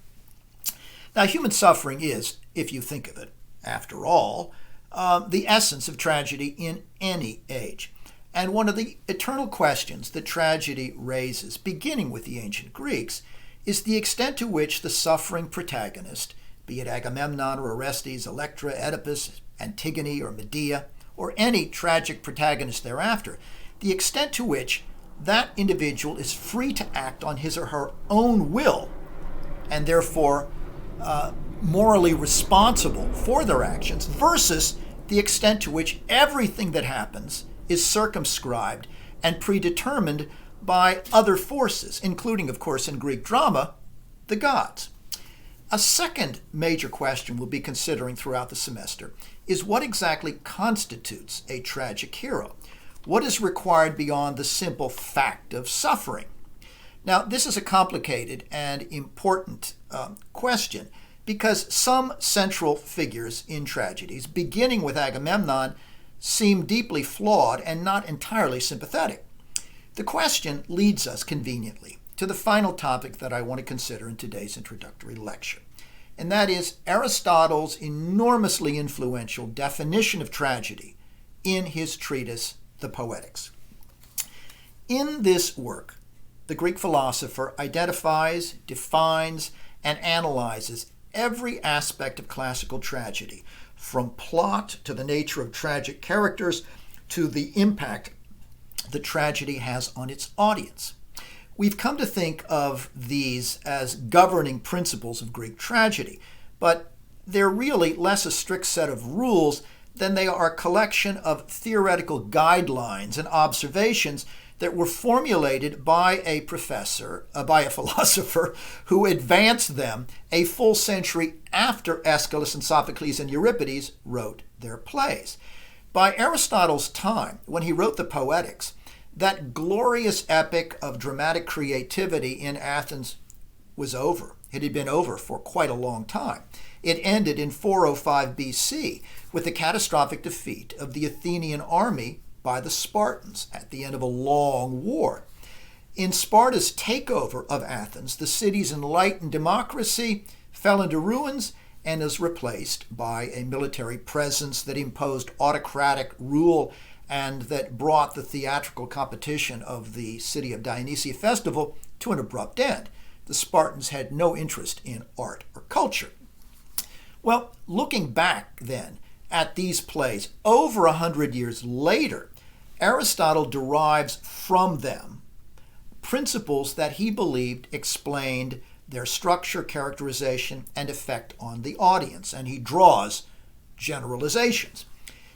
Now, human suffering is, if you think of it, after all, the essence of tragedy in any age. And one of the eternal questions that tragedy raises, beginning with the ancient Greeks, is the extent to which the suffering protagonist, be it Agamemnon or Orestes, Electra, Oedipus, Antigone or Medea, or any tragic protagonist thereafter, the extent to which that individual is free to act on his or her own will, and therefore morally responsible for their actions, versus the extent to which everything that happens is circumscribed and predetermined by other forces, including, of course, in Greek drama, the gods. A second major question we'll be considering throughout the semester is what exactly constitutes a tragic hero? What is required beyond the simple fact of suffering? Now, this is a complicated and important question because some central figures in tragedies, beginning with Agamemnon, seem deeply flawed and not entirely sympathetic. The question leads us conveniently to the final topic that I want to consider in today's introductory lecture, and that is Aristotle's enormously influential definition of tragedy in his treatise, the Poetics. In this work, the Greek philosopher identifies, defines, and analyzes every aspect of classical tragedy, from plot to the nature of tragic characters to the impact the tragedy has on its audience. We've come to think of these as governing principles of Greek tragedy, but they're really less a strict set of rules than they are a collection of theoretical guidelines and observations that were formulated by a philosopher who advanced them a full century after Aeschylus and Sophocles and Euripides wrote their plays. By Aristotle's time, when he wrote the Poetics, that glorious epic of dramatic creativity in Athens was over. It had been over for quite a long time. It ended in 405 BC with the catastrophic defeat of the Athenian army by the Spartans at the end of a long war. In Sparta's takeover of Athens, the city's enlightened democracy fell into ruins and is replaced by a military presence that imposed autocratic rule and that brought the theatrical competition of the City of Dionysus festival to an abrupt end. The Spartans had no interest in art or culture. Well, looking back then at these plays over 100 years later, Aristotle derives from them principles that he believed explained their structure, characterization, and effect on the audience, and he draws generalizations.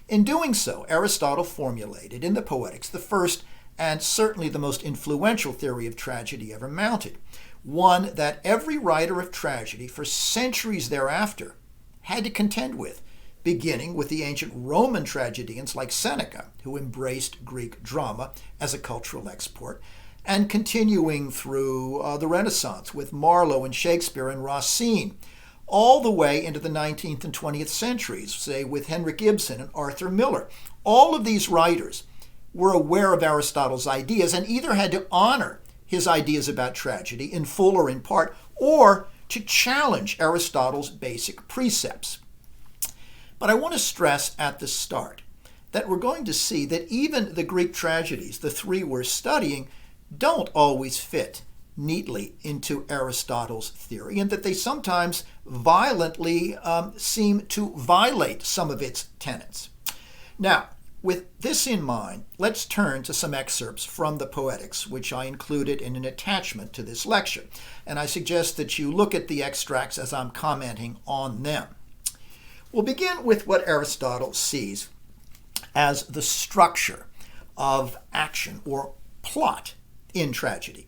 In doing so, Aristotle formulated in the Poetics the first and certainly the most influential theory of tragedy ever mounted, one that every writer of tragedy for centuries thereafter had to contend with, beginning with the ancient Roman tragedians like Seneca, who embraced Greek drama as a cultural export, and continuing through the Renaissance with Marlowe and Shakespeare and Racine, all the way into the 19th and 20th centuries, say with Henrik Ibsen and Arthur Miller. All of these writers were aware of Aristotle's ideas and either had to honor his ideas about tragedy in full or in part, or to challenge Aristotle's basic precepts. But I want to stress at the start that we're going to see that even the Greek tragedies, the three we're studying, don't always fit neatly into Aristotle's theory, and that they sometimes violently seem to violate some of its tenets. Now, with this in mind, let's turn to some excerpts from the Poetics, which I included in an attachment to this lecture, and I suggest that you look at the extracts as I'm commenting on them. We'll begin with what Aristotle sees as the structure of action or plot in tragedy.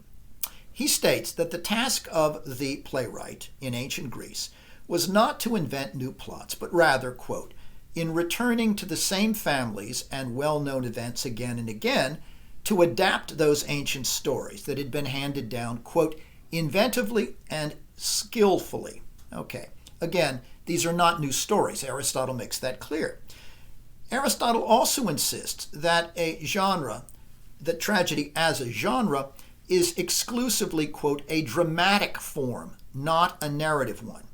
He states that the task of the playwright in ancient Greece was not to invent new plots, but rather, quote, in returning to the same families and well-known events again and again, to adapt those ancient stories that had been handed down, quote, inventively and skillfully. Okay, again, these are not new stories. Aristotle makes that clear. Aristotle also insists that that tragedy as a genre is exclusively, quote, a dramatic form, not a narrative one.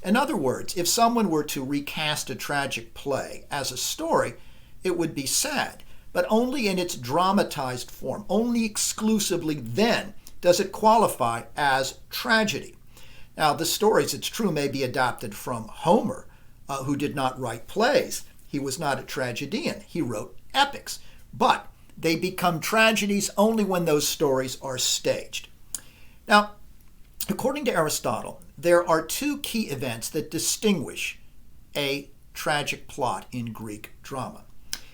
In other words, if someone were to recast a tragic play as a story, it would be sad, but only in its dramatized form. Only exclusively then does it qualify as tragedy. Now, the stories, it's true, may be adapted from Homer, who did not write plays. He was not a tragedian. He wrote epics. But they become tragedies only when those stories are staged. Now, according to Aristotle, there are two key events that distinguish a tragic plot in Greek drama.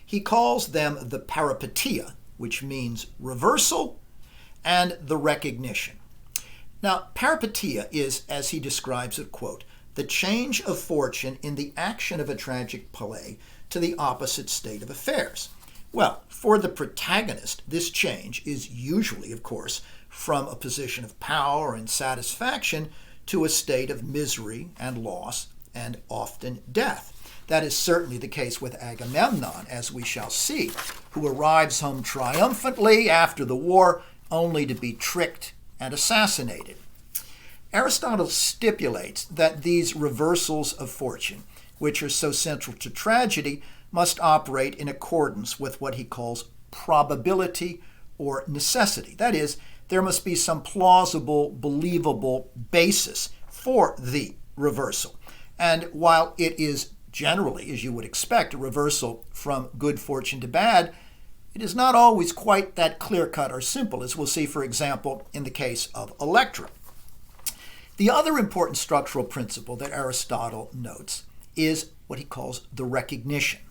He calls them the peripeteia, which means reversal, and the recognition. Now, peripeteia is, as he describes it, quote, the change of fortune in the action of a tragic play to the opposite state of affairs. Well, for the protagonist, this change is usually, of course, from a position of power and satisfaction to a state of misery and loss and often death. That is certainly the case with Agamemnon, as we shall see, who arrives home triumphantly after the war only to be tricked and assassinated. Aristotle stipulates that these reversals of fortune, which are so central to tragedy, must operate in accordance with what he calls probability or necessity. That is, there must be some plausible, believable basis for the reversal. And while it is generally, as you would expect, a reversal from good fortune to bad, it is not always quite that clear-cut or simple, as we'll see, for example, in the case of Electra. The other important structural principle that Aristotle notes is what he calls the recognition.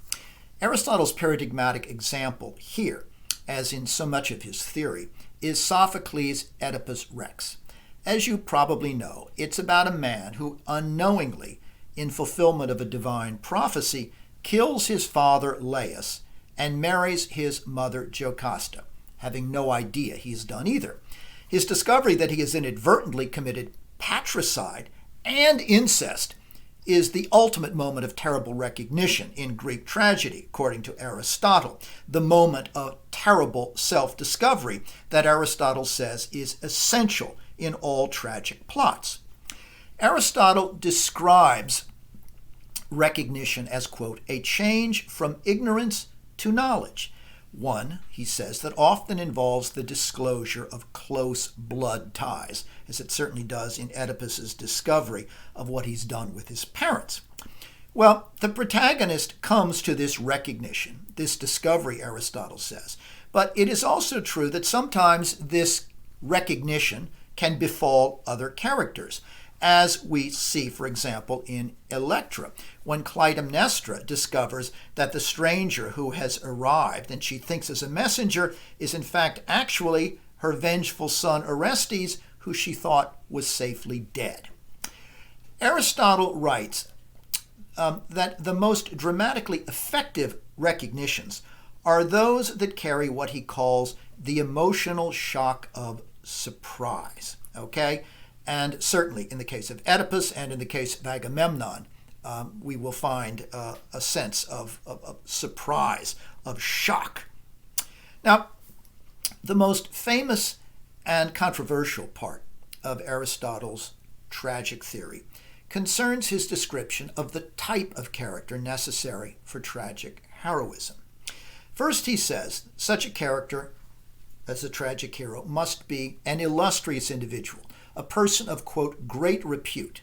Aristotle's paradigmatic example here, as in so much of his theory, is Sophocles' Oedipus Rex. As you probably know, it's about a man who unknowingly, in fulfillment of a divine prophecy, kills his father Laius and marries his mother Jocasta, having no idea he's done either. His discovery that he has inadvertently committed patricide and incest is the ultimate moment of terrible recognition in Greek tragedy, according to Aristotle, the moment of terrible self-discovery that Aristotle says is essential in all tragic plots. Aristotle describes recognition as, quote, a change from ignorance to knowledge. One, he says, that often involves the disclosure of close blood ties, as it certainly does in Oedipus's discovery of what he's done with his parents. Well, the protagonist comes to this recognition, this discovery, Aristotle says. But it is also true that sometimes this recognition can befall other characters, as we see, for example, in Electra, when Clytemnestra discovers that the stranger who has arrived and she thinks is a messenger is in fact actually her vengeful son Orestes, who she thought was safely dead. Aristotle writes that the most dramatically effective recognitions are those that carry what he calls the emotional shock of surprise, okay? And certainly in the case of Oedipus and in the case of Agamemnon, we will find a sense of surprise, of shock. Now, the most famous and controversial part of Aristotle's tragic theory concerns his description of the type of character necessary for tragic heroism. First, he says such a character as a tragic hero must be an illustrious individual, a person of, quote, great repute,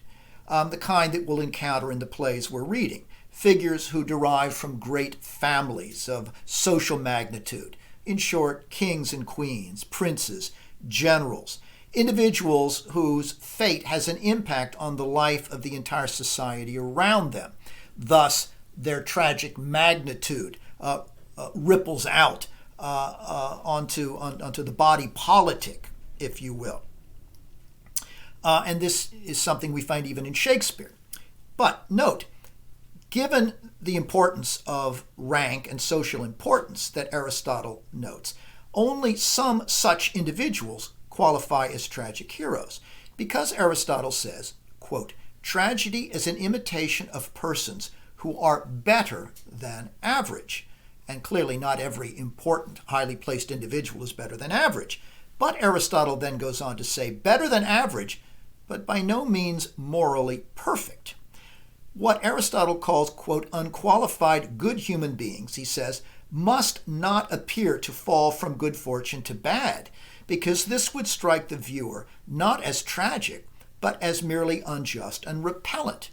the kind that we'll encounter in the plays we're reading, figures who derive from great families of social magnitude, in short, kings and queens, princes, generals, individuals whose fate has an impact on the life of the entire society around them. Thus, their tragic magnitude ripples out onto the body politic, if you will. And this is something we find even in Shakespeare. But note, given the importance of rank and social importance that Aristotle notes, only some such individuals qualify as tragic heroes, because Aristotle says, quote, tragedy is an imitation of persons who are better than average. And clearly not every important, highly placed individual is better than average. But Aristotle then goes on to say better than average, but by no means morally perfect. What Aristotle calls, quote, unqualified good human beings, he says, must not appear to fall from good fortune to bad, because this would strike the viewer not as tragic, but as merely unjust and repellent.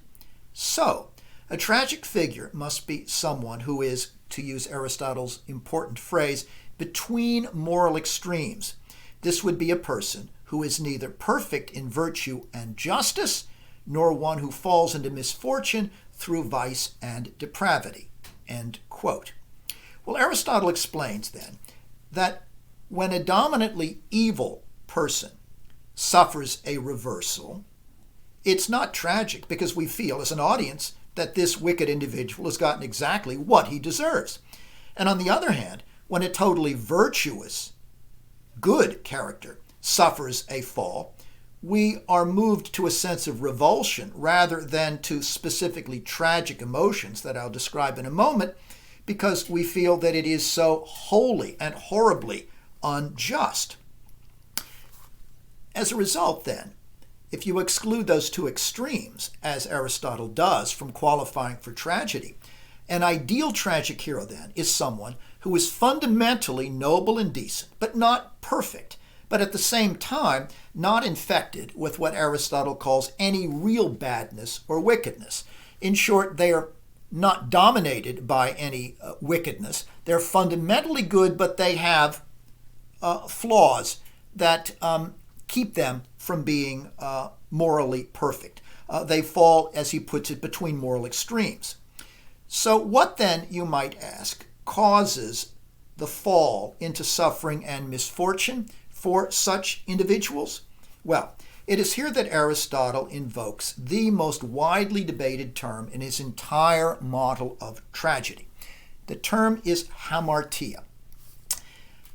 So, a tragic figure must be someone who is, to use Aristotle's important phrase, between moral extremes. This would be a person who is neither perfect in virtue and justice, nor one who falls into misfortune through vice and depravity. End quote. Well, Aristotle explains then that when a dominantly evil person suffers a reversal, it's not tragic because we feel as an audience that this wicked individual has gotten exactly what he deserves. And on the other hand, when a totally virtuous, good character suffers a fall, we are moved to a sense of revulsion rather than to specifically tragic emotions that I'll describe in a moment, because we feel that it is so wholly and horribly unjust. As a result, then, if you exclude those two extremes, as Aristotle does from qualifying for tragedy, an ideal tragic hero, then, is someone who is fundamentally noble and decent, but not perfect, but at the same time not infected with what Aristotle calls any real badness or wickedness. In short, they are not dominated by any wickedness. They're fundamentally good, but they have flaws that keep them from being morally perfect. They fall, as he puts it, between moral extremes. So what then, you might ask, causes the fall into suffering and misfortune for such individuals? Well, it is here that Aristotle invokes the most widely debated term in his entire model of tragedy. The term is hamartia.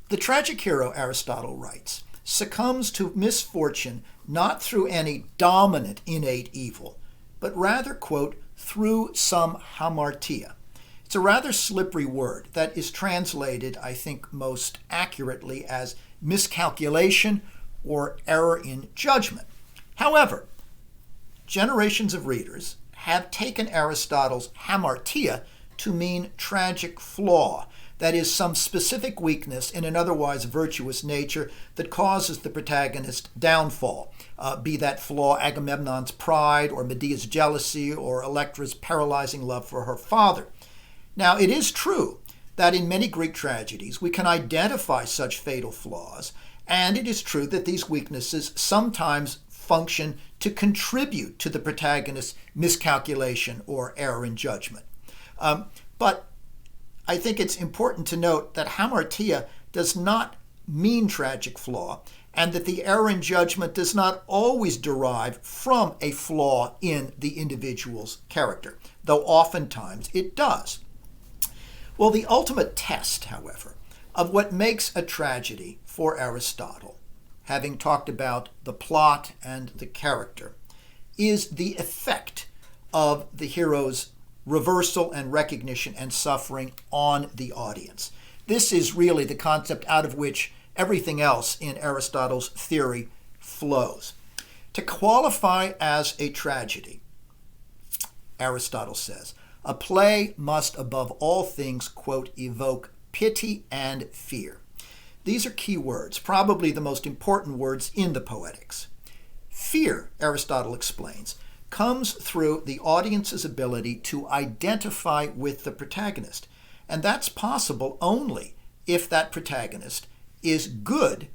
The tragic hero, Aristotle writes, succumbs to misfortune not through any dominant innate evil, but rather, quote, through some hamartia. It's a rather slippery word that is translated, I think, most accurately as miscalculation or error in judgment. However, generations of readers have taken Aristotle's hamartia to mean tragic flaw, that is, some specific weakness in an otherwise virtuous nature that causes the protagonist's downfall, be that flaw Agamemnon's pride or Medea's jealousy or Electra's paralyzing love for her father. Now, it is true that in many Greek tragedies we can identify such fatal flaws, and it is true that these weaknesses sometimes function to contribute to the protagonist's miscalculation or error in judgment. But I think it's important to note that hamartia does not mean tragic flaw, and that the error in judgment does not always derive from a flaw in the individual's character, though oftentimes it does. Well, the ultimate test, however, of what makes a tragedy for Aristotle, having talked about the plot and the character, is the effect of the hero's reversal and recognition and suffering on the audience. This is really the concept out of which everything else in Aristotle's theory flows. To qualify as a tragedy, Aristotle says, a play must above all things, quote, evoke pity and fear. These are key words, probably the most important words in the Poetics. Fear, Aristotle explains, comes through the audience's ability to identify with the protagonist. And that's possible only if that protagonist is good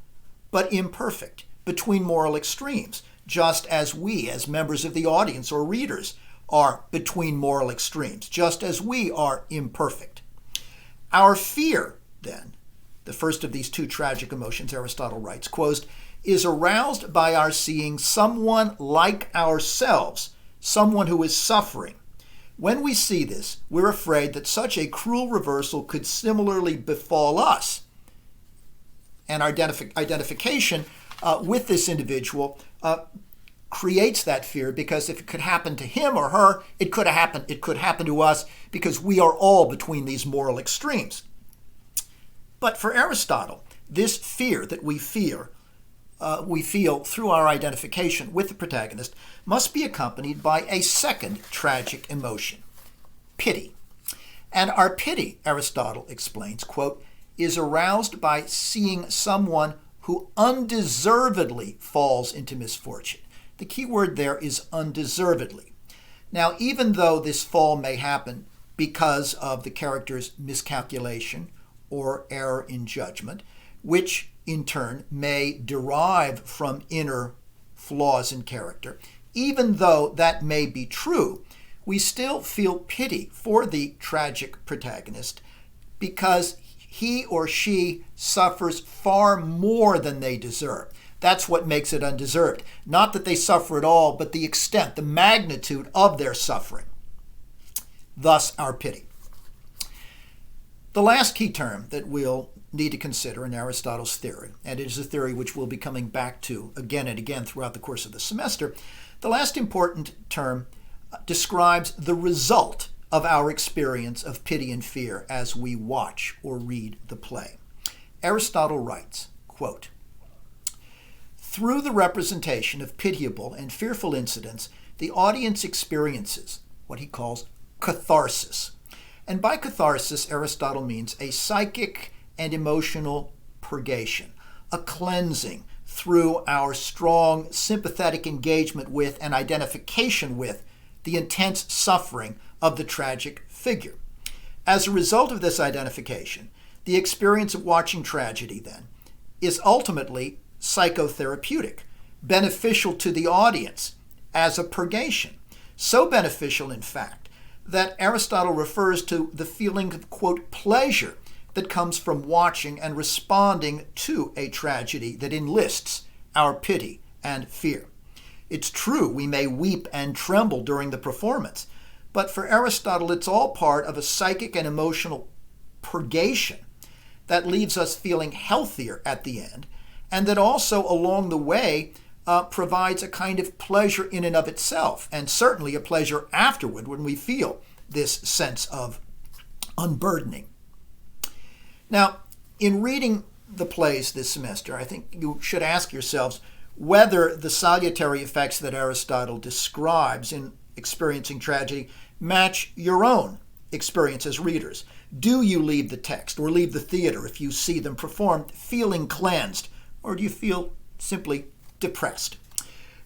but imperfect, between moral extremes, just as we, as members of the audience or readers, are between moral extremes, just as we are imperfect. Our fear, then, the first of these two tragic emotions, Aristotle writes, quote, is aroused by our seeing someone like ourselves, someone who is suffering. When we see this, we're afraid that such a cruel reversal could similarly befall us. And our identification with this individual creates that fear, because if it could happen to him or her, it could happen to us, because we are all between these moral extremes. But for Aristotle, this fear that we feel through our identification with the protagonist must be accompanied by a second tragic emotion, pity. And our pity, Aristotle explains, quote, is aroused by seeing someone who undeservedly falls into misfortune. The key word there is undeservedly. Now, even though this fall may happen because of the character's miscalculation or error in judgment, which in turn may derive from inner flaws in character, even though that may be true, we still feel pity for the tragic protagonist because he or she suffers far more than they deserve. That's what makes it undeserved. Not that they suffer at all, but the extent, the magnitude of their suffering. Thus, our pity. The last key term that we'll need to consider in Aristotle's theory, and it is a theory which we'll be coming back to again and again throughout the course of the semester, the last important term describes the result of our experience of pity and fear as we watch or read the play. Aristotle writes, quote, through the representation of pitiable and fearful incidents, the audience experiences what he calls catharsis. And by catharsis, Aristotle means a psychic and emotional purgation, a cleansing through our strong sympathetic engagement with and identification with the intense suffering of the tragic figure. As a result of this identification, the experience of watching tragedy, then, is ultimately psychotherapeutic, beneficial to the audience as a purgation. So beneficial, in fact, that Aristotle refers to the feeling of, quote, pleasure that comes from watching and responding to a tragedy that enlists our pity and fear. It's true we may weep and tremble during the performance, but for Aristotle it's all part of a psychic and emotional purgation that leaves us feeling healthier at the end, and that also along the way provides a kind of pleasure in and of itself, and certainly a pleasure afterward when we feel this sense of unburdening. Now, in reading the plays this semester, I think you should ask yourselves whether the salutary effects that Aristotle describes in experiencing tragedy match your own experience as readers. Do you leave the text or leave the theater if you see them performed feeling cleansed, or do you feel simply depressed?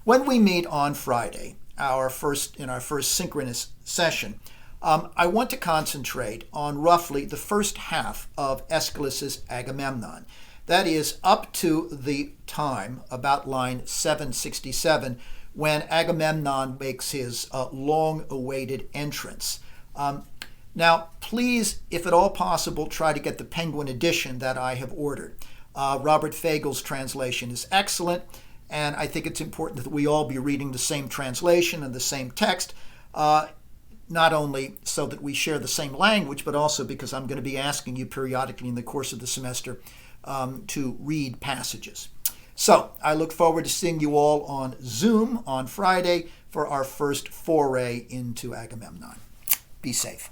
When we meet on Friday, in our first synchronous session, I want to concentrate on roughly the first half of Aeschylus's Agamemnon. That is up to the time, about line 767, when Agamemnon makes his long-awaited entrance. Now, please, if at all possible, try to get the Penguin edition that I have ordered. Robert Fagel's translation is excellent, and I think it's important that we all be reading the same translation and the same text, not only so that we share the same language, but also because I'm going to be asking you periodically in the course of the semester to read passages. So I look forward to seeing you all on Zoom on Friday for our first foray into Agamemnon. Be safe.